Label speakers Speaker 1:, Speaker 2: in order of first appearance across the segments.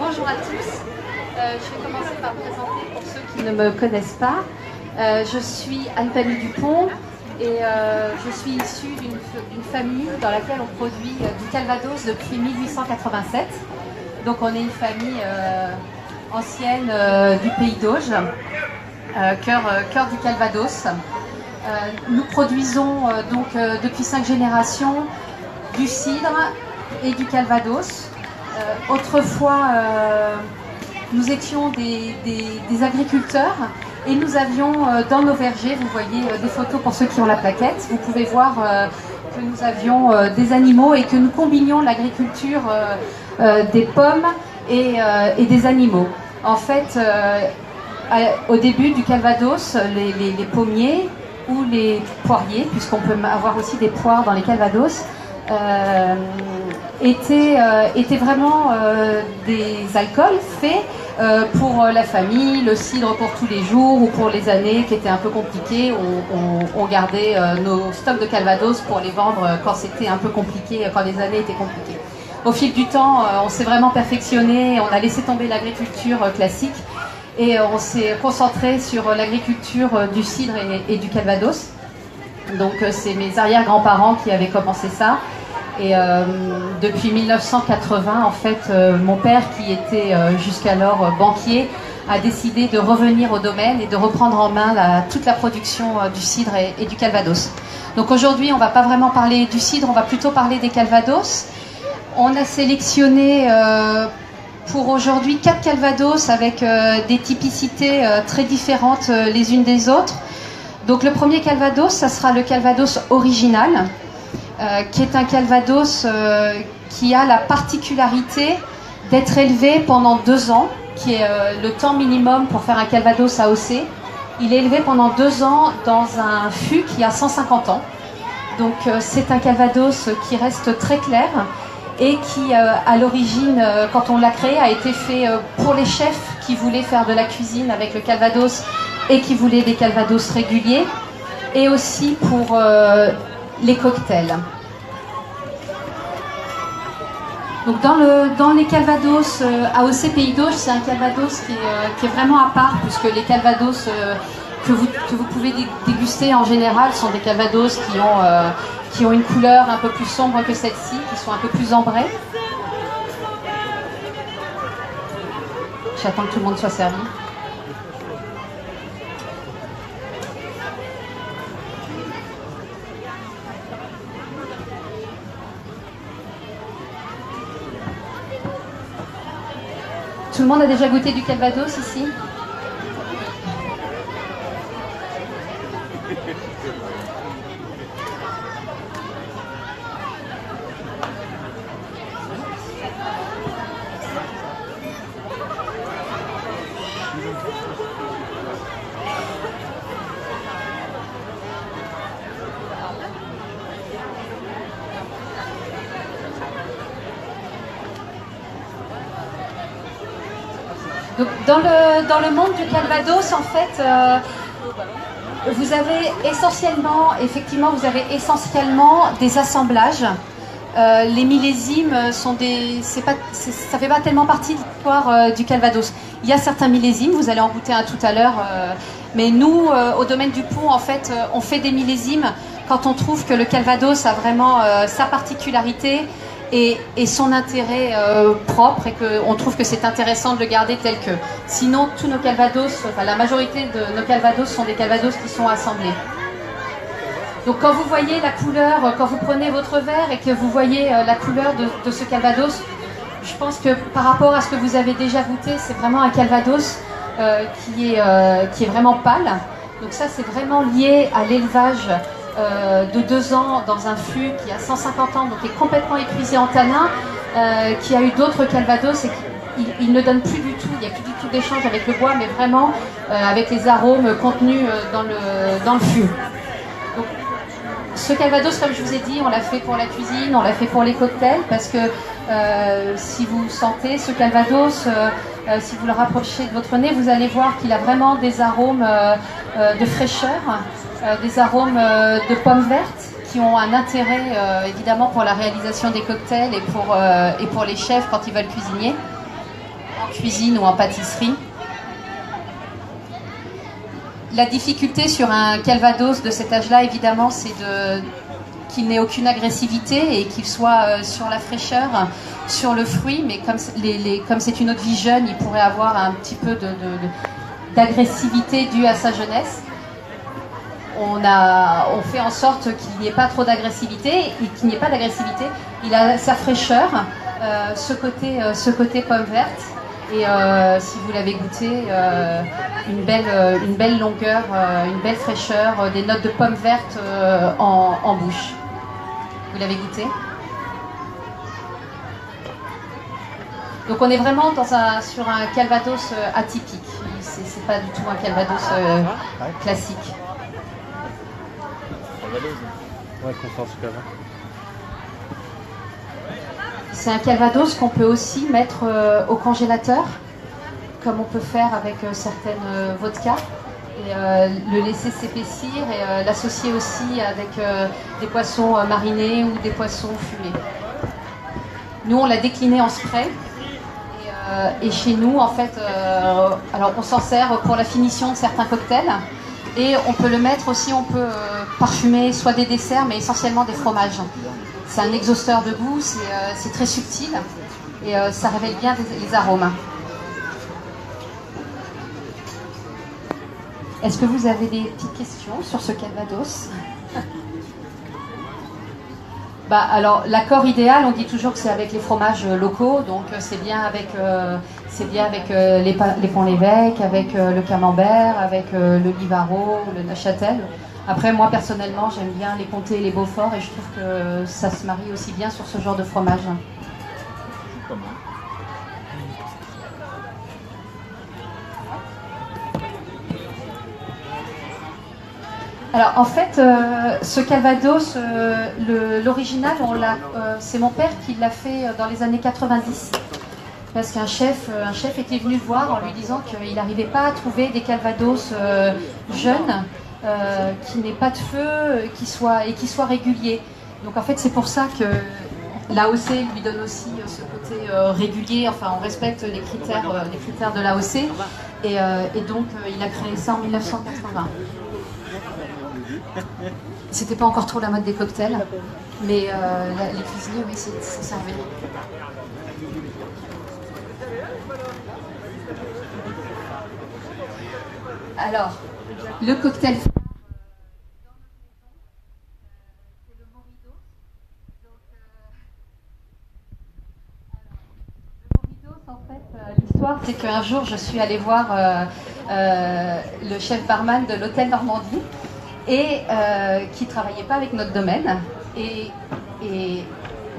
Speaker 1: Bonjour à tous. Je vais commencer par me présenter pour ceux qui ne me connaissent pas. Je suis Anne-Pamille Dupont et je suis issue d'une famille dans laquelle on produit du Calvados depuis 1887. Donc on est une famille ancienne du pays d'Auge, cœur du Calvados. Nous produisons donc depuis 5 générations du cidre et du Calvados. Autrefois, nous étions des agriculteurs et nous avions dans nos vergers, vous voyez des photos pour ceux qui ont la plaquette, vous pouvez voir que nous avions des animaux et que nous combinions l'agriculture des pommes et des animaux. En fait, au début du Calvados, les pommiers ou les poiriers, puisqu'on peut avoir aussi des poires dans les Calvados, étaient vraiment des alcools faits pour la famille, le cidre pour tous les jours ou pour les années qui étaient un peu compliquées. On gardait nos stocks de Calvados pour les vendre quand c'était un peu compliqué, quand les années étaient compliquées. Au fil du temps, on s'est vraiment perfectionné, on a laissé tomber l'agriculture classique et on s'est concentré sur l'agriculture du cidre et du Calvados. Donc c'est mes arrière-grands-parents qui avaient commencé ça. Et depuis 1980, en fait, mon père, qui était jusqu'alors banquier, a décidé de revenir au domaine et de reprendre en main toute la production du cidre et du Calvados. Donc aujourd'hui, on ne va pas vraiment parler du cidre, on va plutôt parler des Calvados. On a sélectionné pour aujourd'hui 4 Calvados avec des typicités très différentes les unes des autres. Donc le premier Calvados, ça sera le Calvados original, qui est un Calvados qui a la particularité d'être élevé pendant 2 ans, qui est le temps minimum pour faire un Calvados AOC. Il est élevé pendant 2 ans dans un fût qui a 150 ans. Donc c'est un Calvados qui reste très clair et qui, à l'origine, quand on l'a créé, a été fait pour les chefs qui voulaient faire de la cuisine avec le Calvados et qui voulaient des Calvados réguliers, et aussi pour les cocktails. Donc dans les Calvados AOC Pays d'Auge, c'est un Calvados qui est vraiment à part, puisque les Calvados que vous pouvez déguster en général sont des Calvados qui ont une couleur un peu plus sombre que celle-ci, qui sont un peu plus ambrés. J'attends que tout le monde soit servi. Tout le monde a déjà goûté du Calvados ici ? Donc, dans le monde du Calvados, en fait, vous avez essentiellement des assemblages. Les millésimes ça fait pas tellement partie de l'histoire du Calvados. Il y a certains millésimes, vous allez en goûter un tout à l'heure, mais nous, au domaine du Pont, en fait, on fait des millésimes quand on trouve que le Calvados a vraiment sa particularité et son intérêt propre, et qu'on trouve que c'est intéressant de le garder tel que. Sinon, tous nos Calvados, la majorité de nos Calvados sont des Calvados qui sont assemblés. Donc quand vous voyez la couleur, quand vous prenez votre verre et que vous voyez la couleur de ce Calvados, je pense que par rapport à ce que vous avez déjà goûté, c'est vraiment un Calvados qui est vraiment pâle. Donc ça, c'est vraiment lié à l'élevage de 2 ans dans un fût qui a 150 ans, donc est complètement épuisé en tanin, qui a eu d'autres Calvados et il ne donne plus du tout, il n'y a plus du tout d'échange avec le bois, mais vraiment avec les arômes contenus dans le fût. Donc, ce Calvados, comme je vous ai dit, on l'a fait pour la cuisine, on l'a fait pour les cocktails, parce que si vous sentez ce Calvados, si vous le rapprochez de votre nez, vous allez voir qu'il a vraiment des arômes de fraîcheur, des arômes de pommes vertes qui ont un intérêt évidemment pour la réalisation des cocktails et pour les chefs quand ils veulent cuisiner. en cuisine ou en pâtisserie. La difficulté sur un calvados de cet âge-là, évidemment, c'est qu'il n'ait aucune agressivité et qu'il soit sur la fraîcheur, sur le fruit, mais comme c'est une eau de vie jeune, il pourrait avoir un petit peu d'agressivité due à sa jeunesse. On fait en sorte qu'il n'y ait pas trop d'agressivité et qu'il n'y ait pas d'agressivité. Il a sa fraîcheur, ce côté pomme verte. Et si vous l'avez goûté, une belle longueur, une belle fraîcheur, des notes de pommes vertes en bouche. Vous l'avez goûté? Donc on est vraiment sur un calvados atypique. C'est pas du tout un calvados classique.
Speaker 2: Ouais, confort super.
Speaker 1: C'est un calvados qu'on peut aussi mettre au congélateur, comme on peut faire avec certaines vodkas, et le laisser s'épaissir et l'associer aussi avec des poissons marinés ou des poissons fumés. Nous, on l'a décliné en spray. Et chez nous, en fait, alors on s'en sert pour la finition de certains cocktails. Et on peut le mettre aussi, on peut parfumer soit des desserts, mais essentiellement des fromages. C'est un exhausteur de goût, c'est très subtil et ça révèle bien les arômes. Est-ce que vous avez des petites questions sur ce calvados? Alors, l'accord idéal, on dit toujours que c'est avec les fromages locaux, donc c'est bien avec les Pont-l'Évêque, avec le Camembert, avec le Livaro, le Neuchâtel. Après, moi, personnellement, j'aime bien les comtés et les Beaufort, et je trouve que ça se marie aussi bien sur ce genre de fromage. Alors, en fait, ce calvados, l'original, c'est mon père qui l'a fait dans les années 90. Parce qu'un chef était venu le voir en lui disant qu'il n'arrivait pas à trouver des calvados jeunes, qui n'aient pas de feu, qui soient réguliers. Donc en fait, c'est pour ça que l'AOC lui donne aussi ce côté régulier. Enfin, on respecte les critères de l'AOC. Et donc, il a créé ça en 1980. C'était pas encore trop la mode des cocktails, mais les cuisiniers, oui, c'est servi. Alors, le cocktail phare c'est le Moridos. Donc, le Moridos, en fait, l'histoire, c'est qu'un jour, je suis allée voir le chef barman de l'hôtel Normandie et qui travaillait pas avec notre domaine. Et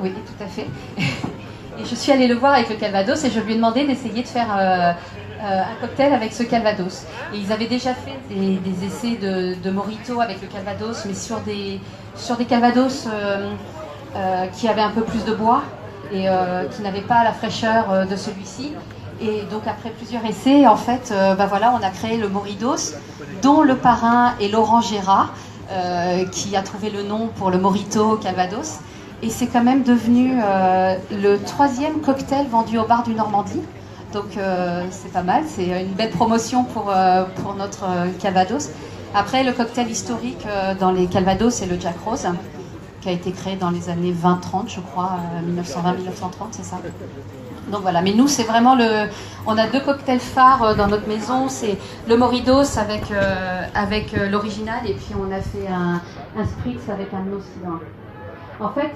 Speaker 1: oui, tout à fait. Et je suis allée le voir avec le calvados et je lui ai demandé d'essayer de faire un cocktail avec ce calvados. Et ils avaient déjà fait des essais de mojito avec le calvados, mais sur des calvados qui avaient un peu plus de bois et qui n'avaient pas la fraîcheur de celui-ci. Et donc après plusieurs essais, en fait, voilà, on a créé le Moridos, dont le parrain est Laurent Gérard, qui a trouvé le nom pour le Morito Calvados. Et c'est quand même devenu le 3e cocktail vendu au bar du Normandie. Donc c'est pas mal, c'est une belle promotion pour notre Calvados. Après, le cocktail historique dans les Calvados, c'est le Jack Rose, qui a été créé dans les années 20-30, je crois, 1920-1930, c'est ça. Donc voilà, mais nous, c'est vraiment on a 2 cocktails phares dans notre maison. C'est le Moridos avec l'original, et puis on a fait un Spritz avec un océan. En fait,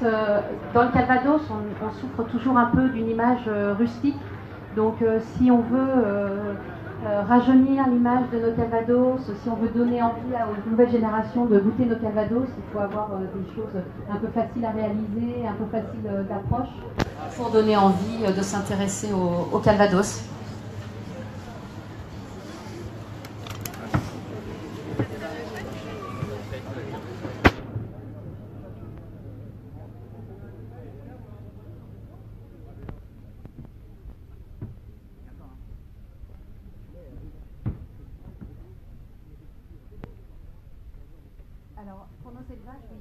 Speaker 1: dans le Calvados, on souffre toujours un peu d'une image rustique. Donc si on veut rajeunir l'image de nos Calvados, si on veut donner envie aux nouvelles générations de goûter nos Calvados, il faut avoir des choses un peu faciles à réaliser, un peu faciles d'approche, pour donner envie de s'intéresser au Calvados. Alors, pour nos élevages, oui,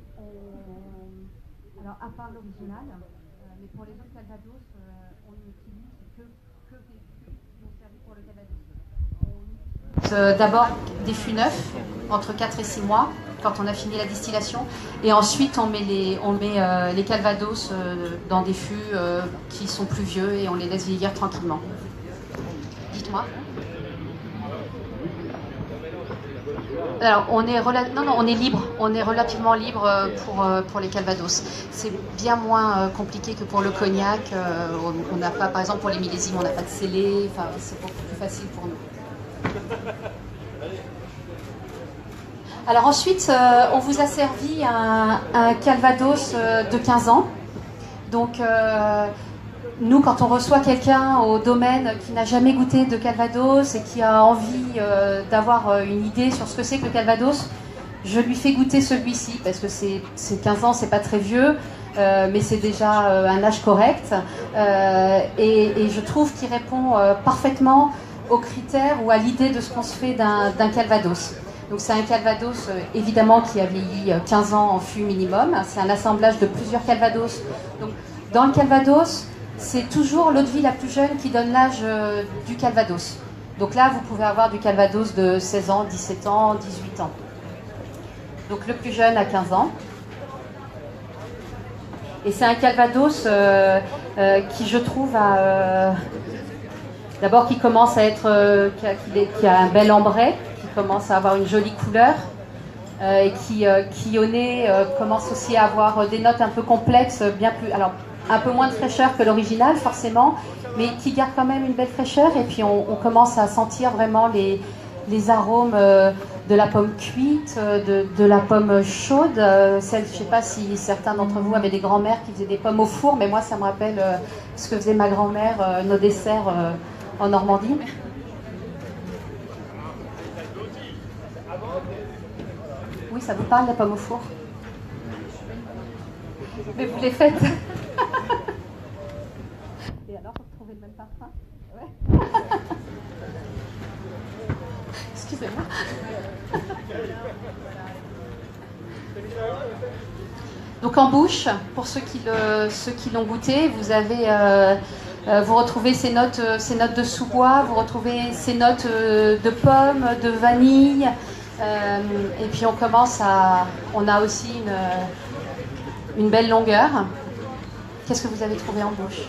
Speaker 1: alors à part l'original, mais pour les autres Calvados, on n'utilise que des fûts rajoute d'abord des fûts neufs, entre 4 et 6 mois, quand on a fini la distillation. Et ensuite, on met les calvados dans des fûts qui sont plus vieux et on les laisse vieillir tranquillement. Dites-moi. Alors, on est libre. On est relativement libre pour les calvados. C'est bien moins compliqué que pour le cognac. On n'a pas, par exemple, pour les millésimes, on n'a pas de scellé. Enfin, c'est beaucoup plus facile pour nous. Alors ensuite, on vous a servi un calvados de 15 ans. Donc, nous, quand on reçoit quelqu'un au domaine qui n'a jamais goûté de calvados et qui a envie d'avoir une idée sur ce que c'est que le calvados, je lui fais goûter celui-ci parce que c'est 15 ans, c'est pas très vieux, mais c'est déjà un âge correct. Et je trouve qu'il répond parfaitement aux critères ou à l'idée de ce qu'on se fait d'un calvados. Donc c'est un calvados évidemment qui a vieilli 15 ans en fût minimum. C'est un assemblage de plusieurs calvados. Donc dans le calvados, c'est toujours l'eau de vie la plus jeune qui donne l'âge du calvados. Donc là, vous pouvez avoir du calvados de 16 ans, 17 ans, 18 ans. Donc le plus jeune a 15 ans. Et c'est un calvados qui, je trouve, d'abord qui commence à être, qui a un bel ambrai, qui commence à avoir une jolie couleur, et qui au nez commence aussi à avoir des notes un peu complexes, bien plus, alors un peu moins de fraîcheur que l'original forcément, mais qui garde quand même une belle fraîcheur. Et puis on commence à sentir vraiment les arômes de la pomme cuite, de la pomme chaude. Je ne sais pas si certains d'entre vous avaient des grands-mères qui faisaient des pommes au four, mais moi ça me rappelle ce que faisait ma grand-mère, nos desserts en Normandie. Oui, ça vous parle, la pomme au four? Mais vous les faites. Et alors, vous retrouvez le même parfum? Ouais. Excusez-moi. Donc en bouche, pour ceux qui l'ont goûté, vous avez, vous retrouvez ces notes de sous-bois, vous retrouvez ces notes de pommes, de vanille, et puis on a aussi une belle longueur. Qu'est-ce que vous avez trouvé en bouche?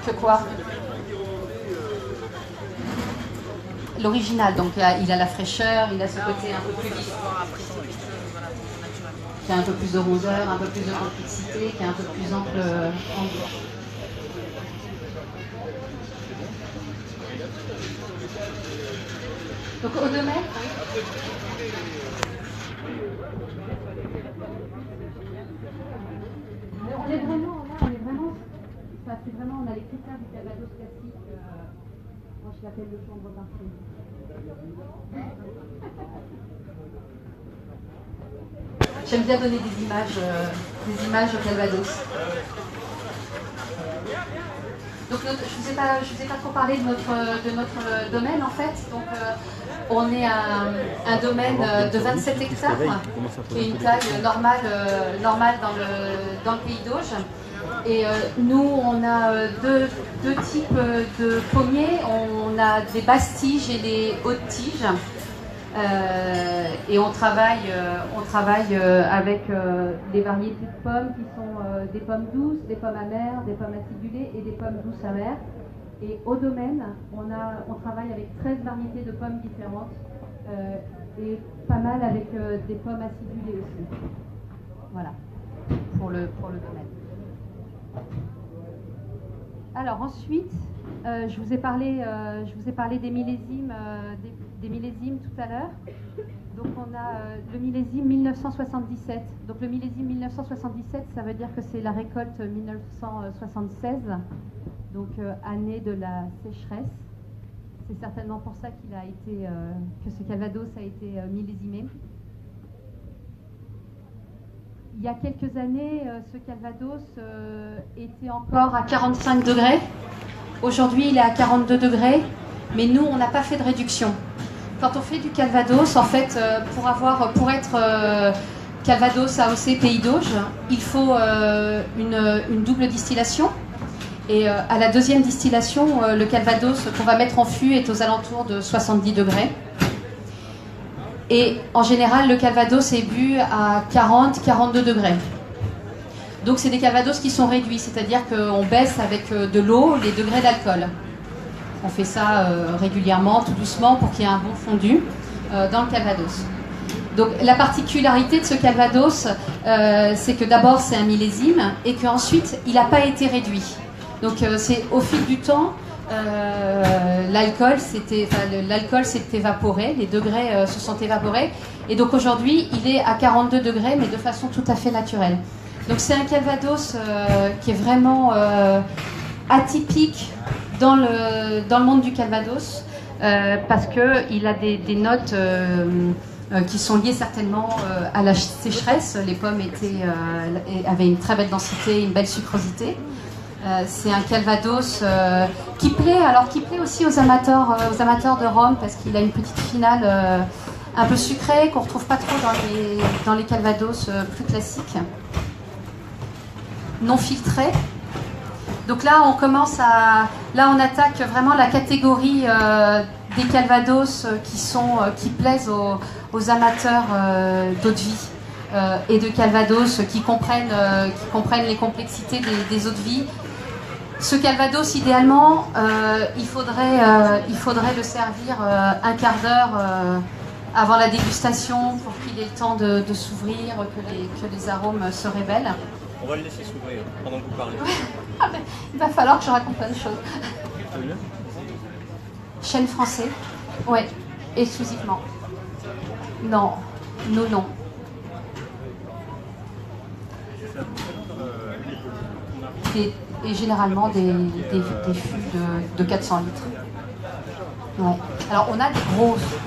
Speaker 1: Que quoi? L'original, donc il a la fraîcheur, il a ce côté un peu plus vif, qui a un peu plus de rondeur, un peu plus de complexité, qui est un peu plus ample en bouche. Donc au domaine, on est vraiment, ça c'est vraiment, on a les critères du calvados classique. Moi je l'appelle le chambre parfait. J'aime bien donner des images au calvados. Donc je vous ai pas trop parlé de notre domaine en fait. Donc on est un domaine de 27 hectares, qui est une taille normale dans le pays d'Auge. Et nous on a deux types de pommiers. On a des basses tiges et des hautes tiges. Et on travaille avec des variétés de pommes qui sont des pommes douces, des pommes amères, des pommes acidulées et des pommes douces amères. Et au domaine, on travaille avec 13 variétés de pommes différentes et pas mal avec des pommes acidulées aussi. Voilà, pour le domaine. Alors ensuite, je vous ai parlé des millésimes, des millésimes tout à l'heure. Donc on a le millésime 1977. Donc le millésime 1977, ça veut dire que c'est la récolte 1976, donc année de la sécheresse. C'est certainement pour ça que ce calvados a été millésimé. Il y a quelques années, ce calvados était encore à 45 degrés. Aujourd'hui, il est à 42 degrés, mais nous, on n'a pas fait de réduction. Quand on fait du calvados, en fait, pour être calvados AOC Pays d'Auge, il faut une double distillation. Et à la deuxième distillation, le calvados qu'on va mettre en fût est aux alentours de 70 degrés. Et en général, le calvados est bu à 40-42 degrés. Donc c'est des calvados qui sont réduits, c'est-à-dire qu'on baisse avec de l'eau les degrés d'alcool. On fait ça régulièrement, tout doucement, pour qu'il y ait un bon fondu dans le calvados. Donc la particularité de ce calvados, c'est que d'abord c'est un millésime et qu'ensuite il n'a pas été réduit. Donc c'est au fil du temps, l'alcool s'est évaporé, les degrés se sont évaporés. Et donc aujourd'hui il est à 42 degrés mais de façon tout à fait naturelle. Donc c'est un calvados qui est vraiment atypique dans le monde du calvados parce qu'il a des notes qui sont liées certainement à la sécheresse. Les pommes avaient une très belle densité, une belle sucrosité. C'est un calvados qui plaît aussi aux amateurs de rhum parce qu'il a une petite finale un peu sucrée qu'on ne retrouve pas trop dans les calvados plus classiques. Non filtré. Donc là, on attaque vraiment la catégorie des calvados qui plaisent aux amateurs d'eau de vie et de calvados qui comprennent les complexités des eaux de vie. Ce calvados, idéalement, il faudrait le servir un quart d'heure avant la dégustation pour qu'il ait le temps de s'ouvrir, que les arômes se révèlent.
Speaker 2: On va le laisser s'ouvrir pendant que vous parlez.
Speaker 1: Il va falloir que je raconte plein de choses. Chêne français, ouais, exclusivement. Non, non. Et généralement des fûts de 400 litres. Ouais. Alors on a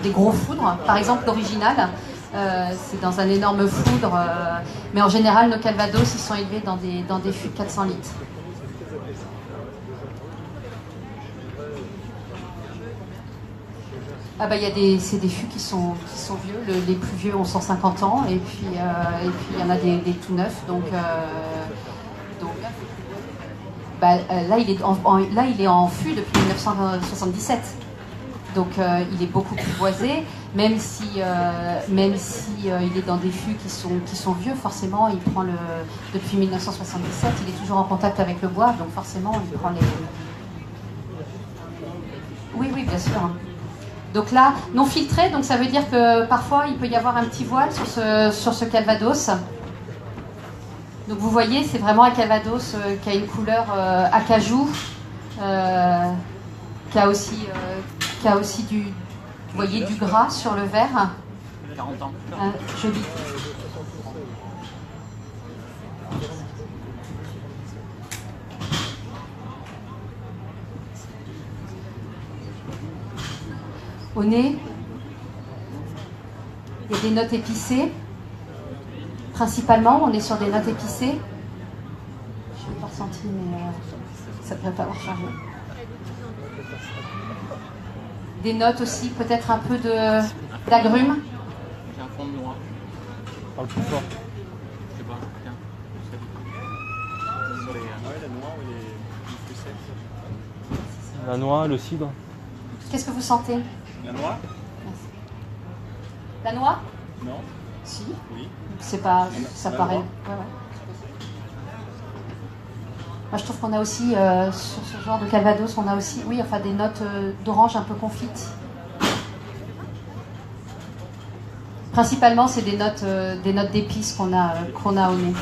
Speaker 1: des gros foudres, par exemple l'original, c'est dans un énorme foudre, mais en général nos calvados ils sont élevés dans des fûts de 400 litres. Ah bah c'est des fûts qui sont vieux, les plus vieux ont 150 ans et puis il y en a des tout neufs donc là il est en fût depuis 1977. Donc il est beaucoup plus boisé, même si il est dans des fûts qui sont vieux, forcément il prend depuis 1977, il est toujours en contact avec le bois, donc forcément il prend les... Oui, bien sûr. Donc là, non filtré, donc ça veut dire que parfois il peut y avoir un petit voile sur ce calvados. Donc vous voyez, c'est vraiment un calvados qui a une couleur acajou, qui a aussi du gras sur le verre.
Speaker 2: 40 ans.
Speaker 1: Joli. Au nez, il y a des notes épicées. Principalement, on est sur des notes épicées. Je n'ai pas ressenti, mais ça ne devrait pas avoir changé. Des notes aussi, peut-être un peu d'agrumes.
Speaker 2: J'ai un fond de noix.
Speaker 3: Parle plus fort.
Speaker 2: Je sais pas, tiens. La noix ou les fruits secs.
Speaker 3: La noix, le cidre.
Speaker 1: Qu'est-ce que vous sentez?
Speaker 2: La noix?
Speaker 1: Merci. La noix?
Speaker 2: Non.
Speaker 1: Si.
Speaker 2: Oui.
Speaker 1: C'est pas, ça
Speaker 2: La
Speaker 1: paraît.
Speaker 2: noix.
Speaker 1: Ouais. Moi, je trouve qu'on a aussi, sur ce genre de calvados, on a aussi, oui, enfin des notes d'orange un peu confites. Principalement, c'est des notes d'épices qu'on a au nez.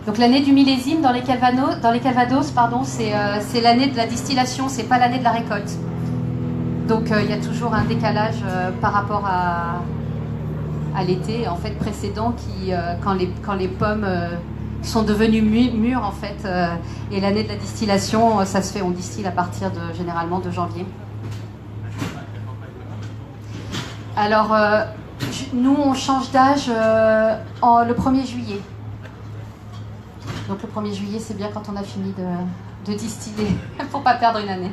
Speaker 1: Donc l'année du millésime dans les calvados, pardon, c'est l'année de la distillation, c'est pas l'année de la récolte. Donc il y a toujours un décalage par rapport à l'été en fait précédent quand les pommes sont devenues mûres en fait et l'année de la distillation ça se fait, on distille à partir généralement de janvier. Alors nous on change d'âge le 1er juillet. Donc le 1er juillet c'est bien quand on a fini de distiller pour pas perdre une année.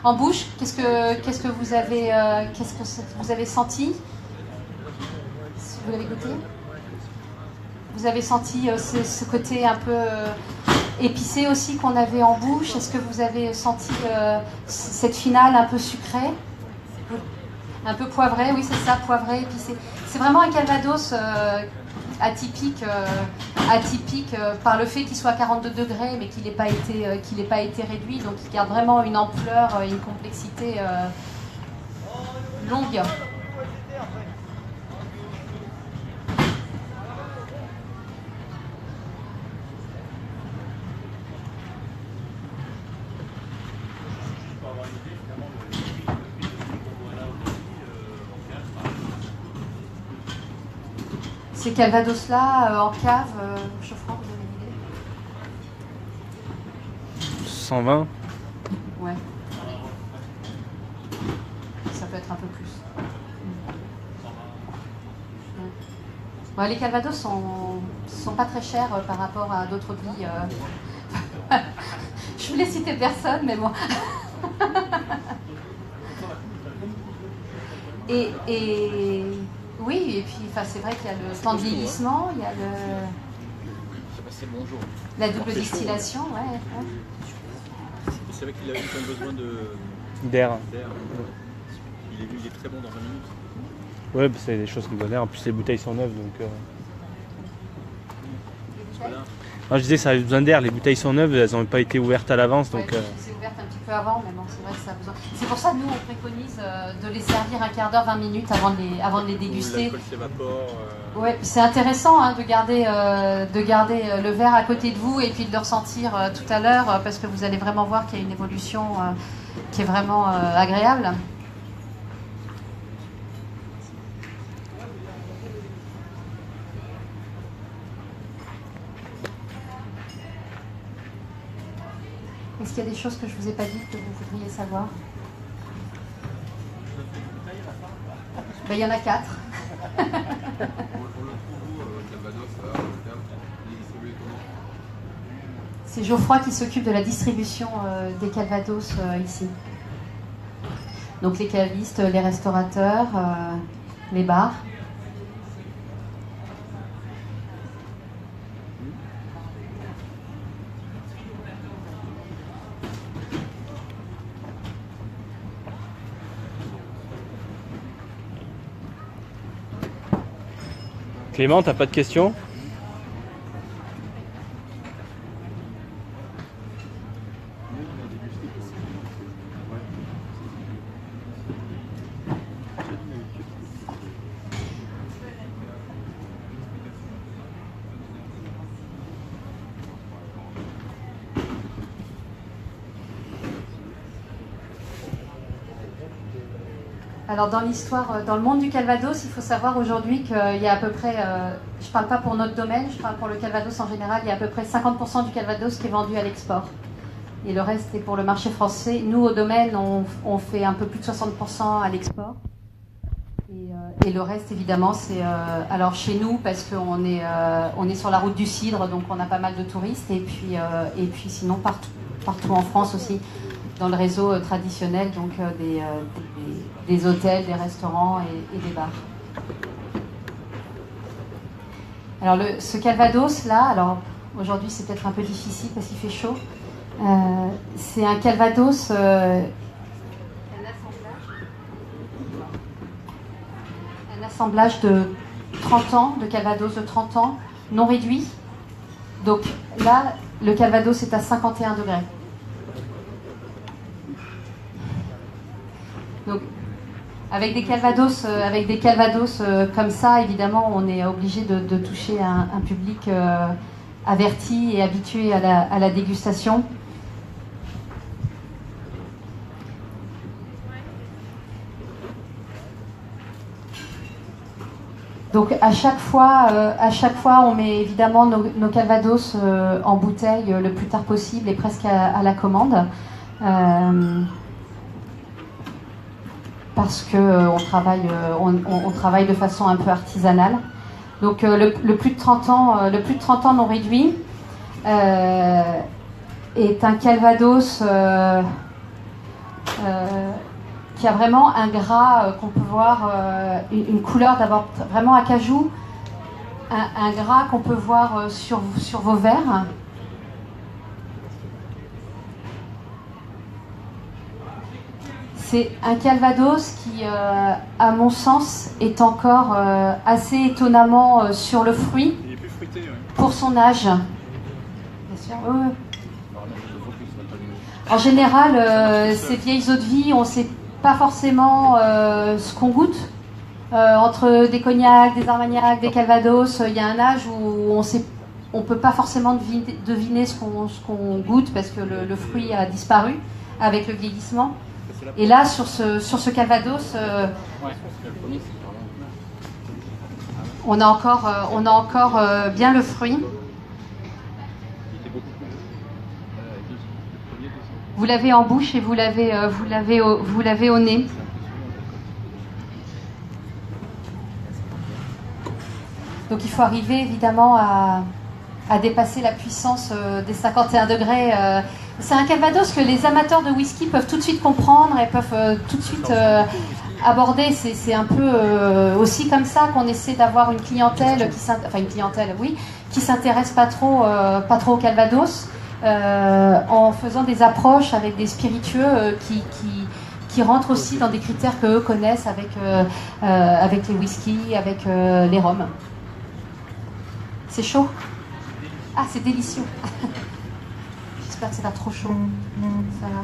Speaker 1: En bouche, qu'est-ce que vous avez senti? Vous l'avez goûté? Vous avez senti ce côté un peu épicé aussi qu'on avait en bouche? Est-ce que vous avez senti cette finale un peu sucrée? Un peu poivrée, oui c'est ça, poivré, épicé. C'est vraiment un calvados atypique par le fait qu'il soit à 42 degrés mais qu'il n'ait pas été réduit, donc il garde vraiment une ampleur, une complexité longue. Ces Calvados-là, en cave, Geoffroy, vous avez une idée?
Speaker 3: 120.
Speaker 1: Ouais. Ça peut être un peu plus. Ouais. Bon, les Calvados sont pas très chers par rapport à d'autres pays. Je voulais citer personne, mais bon. Et oui, et puis c'est vrai qu'il y a le temps de vieillissement, il y a la double distillation, ouais.
Speaker 2: C'est vrai qu'il a eu quand même besoin
Speaker 3: D'air.
Speaker 2: Il est très bon dans 20 minutes.
Speaker 3: Ouais, bah, c'est des choses qui donnent l'air. En plus, les bouteilles sont neuves, donc... Non, je disais, ça a besoin d'air. Les bouteilles sont neuves, elles n'ont pas été ouvertes à l'avance, donc...
Speaker 1: C'est ouvert un petit peu avant, mais bon, c'est vrai que ça a besoin. C'est pour ça que nous, on préconise de les servir un quart d'heure, 20 minutes avant de les déguster.
Speaker 2: L'alcool s'évapore.
Speaker 1: Ouais, c'est intéressant de garder le verre à côté de vous et puis de le ressentir tout à l'heure, parce que vous allez vraiment voir qu'il y a une évolution qui est vraiment agréable. Est-ce qu'il y a des choses que je ne vous ai pas dites que vous voudriez savoir? Ben, il y en a 4. C'est Geoffroy qui s'occupe de la distribution des Calvados ici. Donc les cavistes, les restaurateurs, les bars.
Speaker 3: Clément, t'as pas de questions?
Speaker 1: Alors dans l'histoire, dans le monde du Calvados, il faut savoir aujourd'hui qu'il y a à peu près, je ne parle pas pour notre domaine, je parle pour le Calvados en général, il y a à peu près 50% du Calvados qui est vendu à l'export. Et le reste est pour le marché français. Nous, au domaine, on fait un peu plus de 60% à l'export. Et le reste, évidemment, c'est alors chez nous, parce qu'on est sur la route du cidre, donc on a pas mal de touristes. Et puis sinon, partout en France aussi, dans le réseau traditionnel, donc des hôtels, des restaurants et des bars. Alors ce Calvados là, alors aujourd'hui c'est peut-être un peu difficile parce qu'il fait chaud. C'est un Calvados, un assemblage de 30 ans, de Calvados de 30 ans, non réduit. Donc là, le Calvados est à 51 degrés. Donc, avec des Calvados comme ça, évidemment, on est obligé de toucher un public averti et habitué à la dégustation. Donc à chaque fois, on met évidemment nos Calvados en bouteille le plus tard possible et presque à la commande. Parce qu'on travaille de façon un peu artisanale. Donc le plus de 30 ans non réduit est un Calvados qui a vraiment un gras qu'on peut voir, une couleur d'abord vraiment acajou, un gras qu'on peut voir sur vos verres. C'est un calvados qui, à mon sens, est encore assez étonnamment sur le fruit.
Speaker 2: Il est plus fruité, oui.
Speaker 1: Pour son âge. Bien sûr, oui. En général, ces vieilles eaux de vie, on ne sait pas forcément ce qu'on goûte. Entre des cognacs, des armagnacs, des calvados, il y a un âge où on peut pas forcément deviner ce qu'on goûte parce que le fruit a disparu avec le vieillissement. Et là, sur ce calvados, on a encore bien le fruit. Vous l'avez en bouche et vous l'avez au nez. Donc il faut arriver évidemment à dépasser la puissance des 51 degrés. C'est un calvados que les amateurs de whisky peuvent tout de suite comprendre et peuvent tout de suite aborder. C'est un peu aussi comme ça qu'on essaie d'avoir une clientèle qui s'intéresse pas trop au calvados, en faisant des approches avec des spiritueux qui rentrent aussi dans des critères qu'eux connaissent avec les whiskies, avec les rhums. C'est chaud? Ah, c'est délicieux. J'espère que c'est pas trop chaud. Ça va.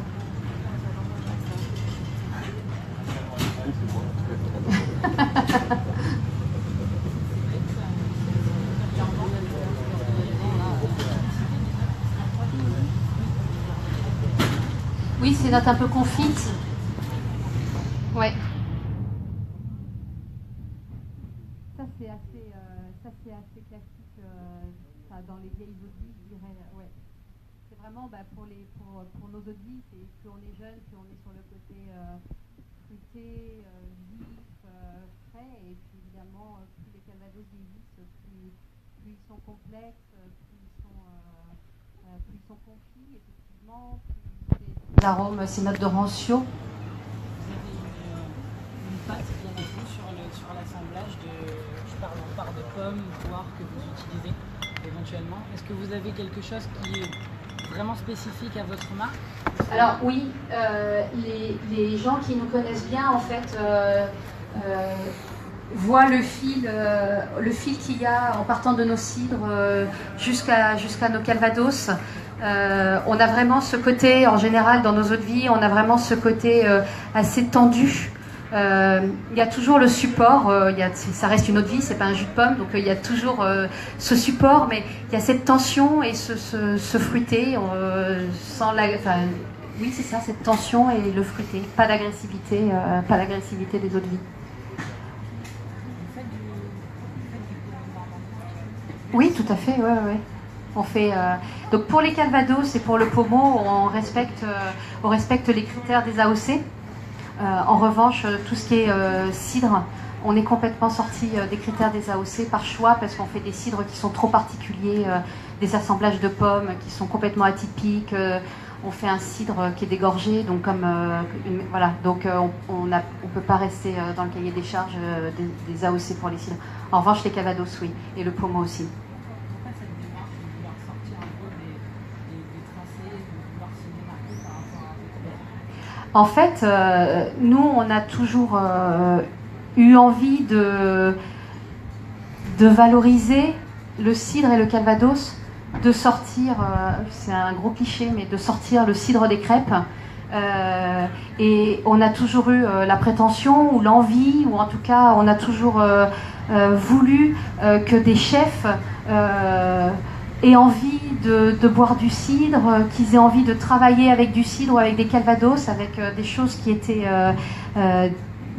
Speaker 1: Oui, c'est note un peu confite. Ouais. Ça c'est assez classique dans les vieilles eaux de vie, je dirais. Ouais. C'est vraiment pour nos eaux de vie, plus on est jeune, plus on est sur le côté fruité, vif, frais, et puis évidemment plus les calvados vieillissent, plus ils sont complexes, plus ils sont confits, effectivement, plus les arômes, ces notes de rancio.
Speaker 4: Une pâte bien à vous sur l'assemblage je parle en part de pommes, voire que vous utilisez éventuellement. Est-ce que vous avez quelque chose qui est vraiment spécifique à votre marque?
Speaker 1: Alors oui, les gens qui nous connaissent bien en fait voient le fil qu'il y a en partant de nos cidres jusqu'à nos calvados. On a vraiment ce côté, en général dans nos eaux de vie, on a vraiment ce côté assez tendu. Il y a toujours le support, ça reste une eau de vie, c'est pas un jus de pomme, donc il y a toujours ce support, mais il y a cette tension et ce fruité, oui c'est ça, cette tension et le fruité, pas d'agressivité des eaux de vie. Oui, tout à fait, ouais. On fait donc pour les calvados et pour le pommeau, on respecte les critères des AOC. En revanche, tout ce qui est cidre, on est complètement sorti des critères des AOC par choix parce qu'on fait des cidres qui sont trop particuliers, des assemblages de pommes qui sont complètement atypiques. On fait un cidre qui est dégorgé, donc voilà. Donc on peut pas rester dans le cahier des charges des AOC pour les cidres. En revanche, les calvados, oui, et le pommeau aussi. En fait, nous, on a toujours eu envie de valoriser le cidre et le calvados, de sortir, c'est un gros cliché, mais de sortir le cidre des crêpes. Et on a toujours eu la prétention ou l'envie, ou en tout cas, on a toujours voulu que des chefs aient envie de boire du cidre, qu'ils aient envie de travailler avec du cidre ou avec des calvados, avec des choses qui étaient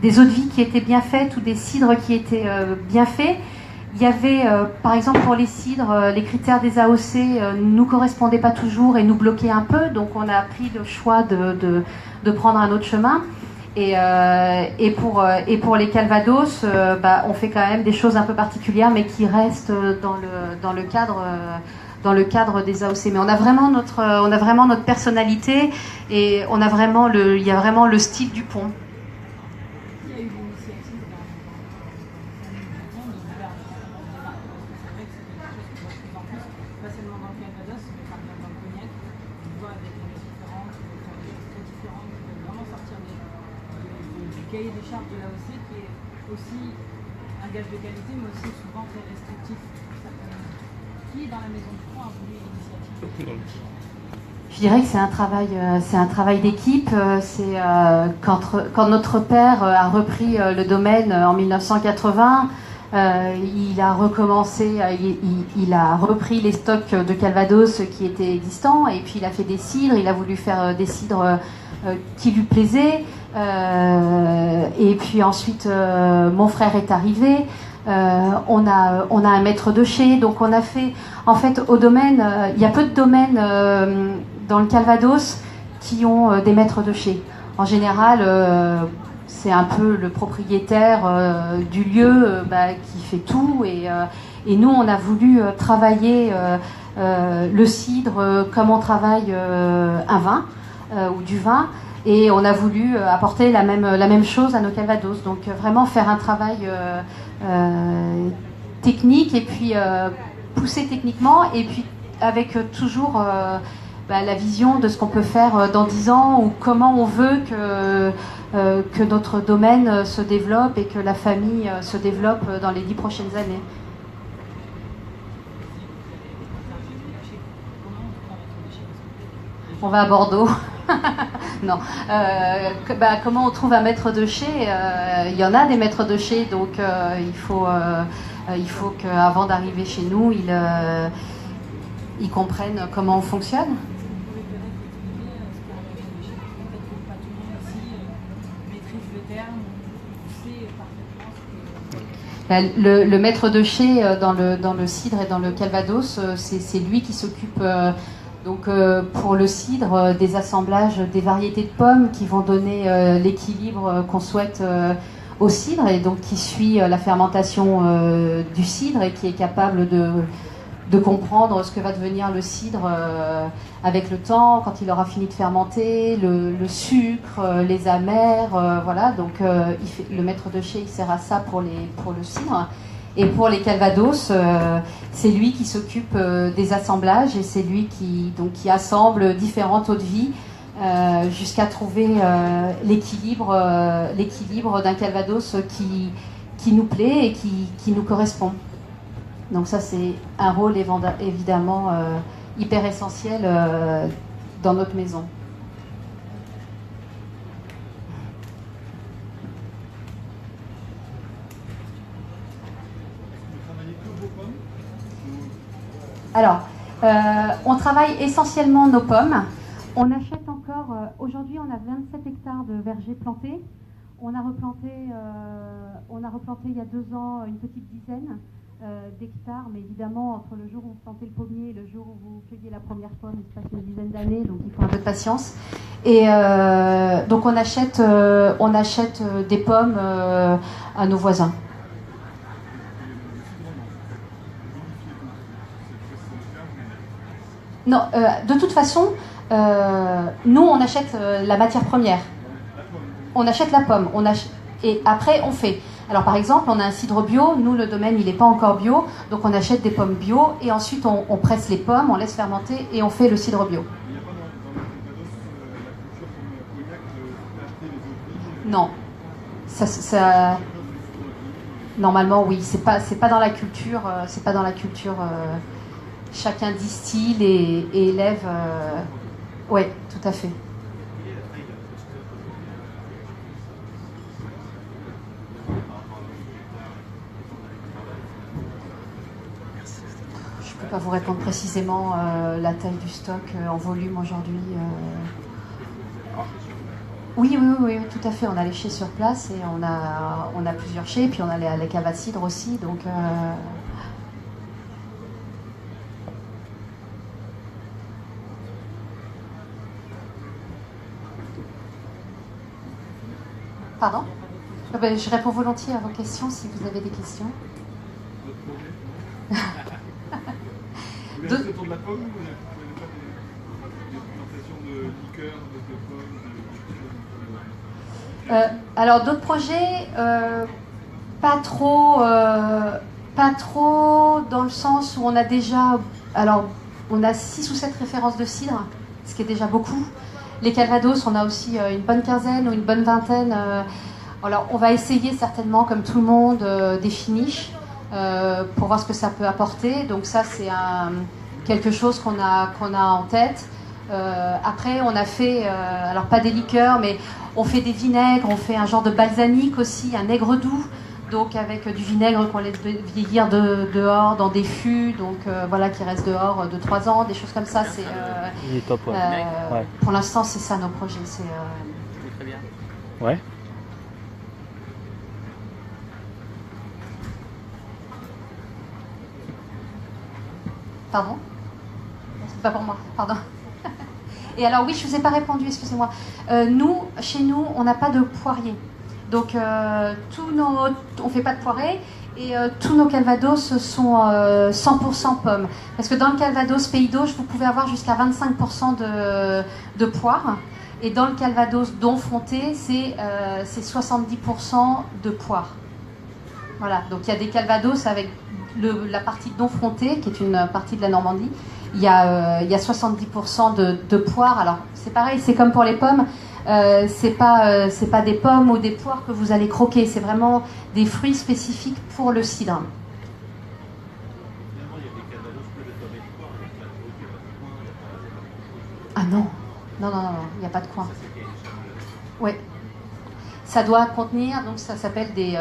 Speaker 1: des eaux de vie qui étaient bien faites ou des cidres qui étaient bien faits. Il y avait, par exemple, pour les cidres, les critères des AOC ne nous correspondaient pas toujours et nous bloquaient un peu, donc on a pris le choix de prendre un autre chemin. Et pour les calvados, on fait quand même des choses un peu particulières, mais qui restent dans le dans le cadre des AOC. Mais on a vraiment notre personnalité et il y a vraiment le style du pont.
Speaker 4: Il y a eu l'initiative de faire des marques. C'est vrai que c'est quelque chose qu'on voit de plus en plus, pas seulement dans le Calvados, mais par exemple dans le Cognac. On voit avec des différentes, très différentes, vraiment sortir du cahier des charges de l'AOC qui est aussi un gage de qualité, mais aussi souvent très restrictif. Qui, dans la maison du pont, a voulu l'initiative?
Speaker 1: Je dirais que c'est un travail d'équipe. C'est quand notre père a repris le domaine en 1980, il a recommencé, il a repris les stocks de Calvados qui étaient existants et puis il a fait des cidres. Il a voulu faire des cidres qui lui plaisaient. Et puis ensuite, mon frère est arrivé. On a un maître de chai, donc on a fait, en fait, au domaine, il y a peu de domaines dans le Calvados qui ont des maîtres de chai. En général, c'est un peu le propriétaire du lieu qui fait tout, et nous, on a voulu travailler le cidre comme on travaille un vin ou du vin. Et on a voulu apporter la même chose à nos Calvados. Donc vraiment faire un travail technique et puis pousser techniquement et puis avec toujours la vision de ce qu'on peut faire dans 10 ans ou comment on veut que notre domaine se développe et que la famille se développe dans les 10 prochaines années. On va à Bordeaux. Non. Comment on trouve un maître de chai? Il y en a des maîtres de chai, donc il faut qu'avant d'arriver chez nous, ils comprennent comment on fonctionne. Le maître de chai dans le cidre et dans le Calvados, c'est lui qui s'occupe pour le cidre des assemblages des variétés de pommes qui vont donner l'équilibre qu'on souhaite au cidre et donc qui suit la fermentation du cidre et qui est capable de comprendre ce que va devenir le cidre avec le temps, quand il aura fini de fermenter, le sucre, les amers, voilà. Donc le maître de chai il sert à ça pour le cidre. Et pour les Calvados, c'est lui qui s'occupe des assemblages et c'est lui qui assemble différentes eaux de vie jusqu'à trouver l'équilibre d'un Calvados qui nous plaît et qui nous correspond. Donc ça, c'est un rôle évidemment hyper essentiel dans notre maison. Alors, on travaille essentiellement nos pommes. On achète encore, aujourd'hui on a 27 hectares de vergers plantés. On a replanté il y a 2 ans une petite dizaine d'hectares, mais évidemment entre le jour où vous plantez le pommier et le jour où vous cueillez la première pomme, il se passe une dizaine d'années, donc il faut un peu de patience. Et donc on achète des pommes à nos voisins. Non, de toute façon, nous on achète la matière première. On achète la pomme, et après on fait. Alors par exemple, on a un cidre bio, nous le domaine il n'est pas encore bio, donc on achète des pommes bio et ensuite on presse les pommes, on laisse fermenter et on fait le cidre bio.
Speaker 2: Il n'y a pas dans le Calvados la culture comme Cognac de planter les eaux de vie?
Speaker 1: Non, ça normalement oui, c'est pas dans la culture, chacun distille et élève. Oui, tout à fait. Je ne peux pas vous répondre précisément la taille du stock en volume aujourd'hui. Oui, tout à fait. On a les chais sur place et on a plusieurs chais, puis on a les caves à cidre aussi. Donc, Pardon? Je réponds volontiers à vos questions si vous avez des questions.
Speaker 2: Vous restez autour de la table. pommes, vous n'avez pas des plantations de liqueurs, de pommes,
Speaker 1: Alors d'autres projets, pas trop dans le sens où on a déjà, alors on a 6 ou 7 références de cidre, ce qui est déjà beaucoup. Les Calvados, on a aussi une bonne quinzaine ou une bonne vingtaine. Alors on va essayer certainement, comme tout le monde, des finishes pour voir ce que ça peut apporter. Donc ça c'est quelque chose qu'on a en tête. Après on a fait, alors pas des liqueurs, mais on fait des vinaigres, on fait un genre de balsamique aussi, un aigre doux. Donc avec du vinaigre qu'on laisse vieillir dehors dans des fûts, donc voilà, qui reste dehors 2-3 ans, des choses comme ça. C'est
Speaker 3: Il est top, ouais. Ouais.
Speaker 1: pour l'instant c'est ça nos projets. C'est
Speaker 5: Très bien.
Speaker 3: Ouais.
Speaker 1: Pardon? C'est pas pour moi, pardon. Et alors oui, je ne vous ai pas répondu, excusez-moi. Nous, chez nous, on n'a pas de poirier. Donc on ne fait pas de poirée et tous nos calvados sont 100% pommes. Parce que dans le calvados Pays d'Auge, vous pouvez avoir jusqu'à 25% de poire. Et dans le calvados Donfronté, c'est 70% de poire. Voilà, donc il y a des calvados avec la partie Donfronté, qui est une partie de la Normandie. Il y a 70% de poire. Alors c'est pareil, c'est comme pour les pommes. C'est pas des pommes ou des poires que vous allez croquer. C'est vraiment des fruits spécifiques pour le cidre. Ah non, non, il n'y a pas de coin. Oui. Ça doit contenir, donc ça s'appelle des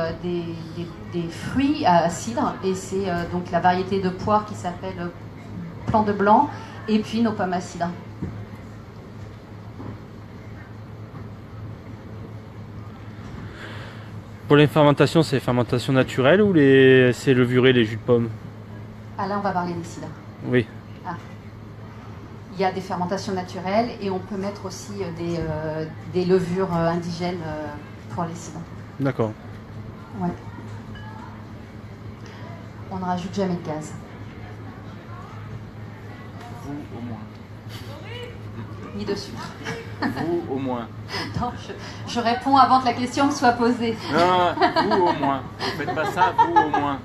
Speaker 1: fruits à cidre, et c'est donc la variété de poire qui s'appelle Plan de Blanc, et puis nos pommes à cidre.
Speaker 3: Pour les fermentations, c'est fermentation naturelle ou c'est levuré, les jus de pommes?
Speaker 1: Ah là, on va parler des cidres.
Speaker 3: Oui.
Speaker 1: Ah. Il y a des fermentations naturelles et on peut mettre aussi des levures indigènes pour les cidres.
Speaker 3: D'accord.
Speaker 1: Ouais. On ne rajoute jamais de gaz.
Speaker 5: Vous au moins.
Speaker 1: Ni de sucre.
Speaker 5: Vous au moins.
Speaker 1: Non, je réponds avant que la question me soit posée.
Speaker 5: Non, vous au moins. Ne faites pas ça, vous au moins.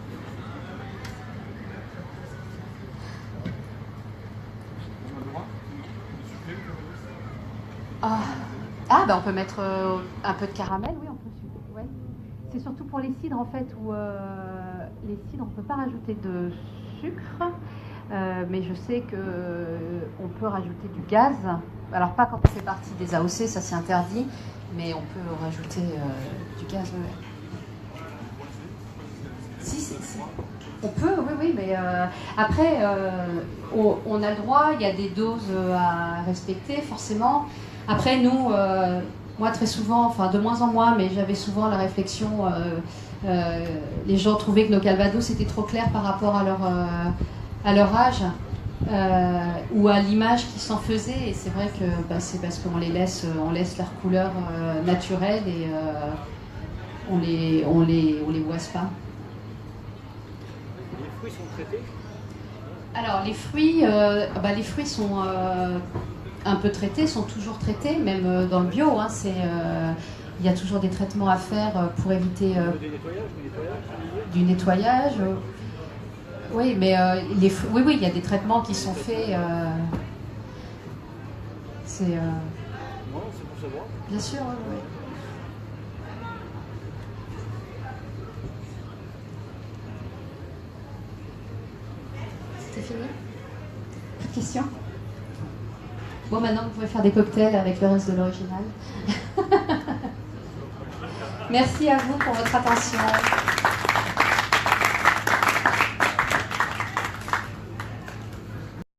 Speaker 1: Ben on peut mettre un peu de caramel, oui, on peut sucrer. Ouais. C'est surtout pour les cidres en fait où les cidres on ne peut pas rajouter de sucre, mais je sais que on peut rajouter du gaz. Alors pas quand on fait partie des AOC, ça c'est interdit, mais on peut rajouter du gaz. Ouais. Si. On peut, oui, mais après on a le droit, il y a des doses à respecter forcément. Après, nous, moi très souvent, enfin de moins en moins, mais j'avais souvent la réflexion, les gens trouvaient que nos calvados étaient trop clairs par rapport à leur âge ou à l'image qu'ils s'en faisaient. Et c'est vrai que c'est parce qu'on laisse leur couleur naturelle et on les boise pas.
Speaker 5: Les fruits sont traités?
Speaker 1: Alors les fruits sont un peu traités, sont toujours traités, même dans le bio. Hein, il y a toujours des traitements à faire pour éviter du nettoyage. Oui, mais oui, il y a des traitements qui sont faits. C'est
Speaker 5: Non, c'est pour savoir.
Speaker 1: bien sûr, oui. C'était fini? Plus de questions? Bon, maintenant vous pouvez faire des cocktails avec le reste de l'original. Merci à vous pour votre attention.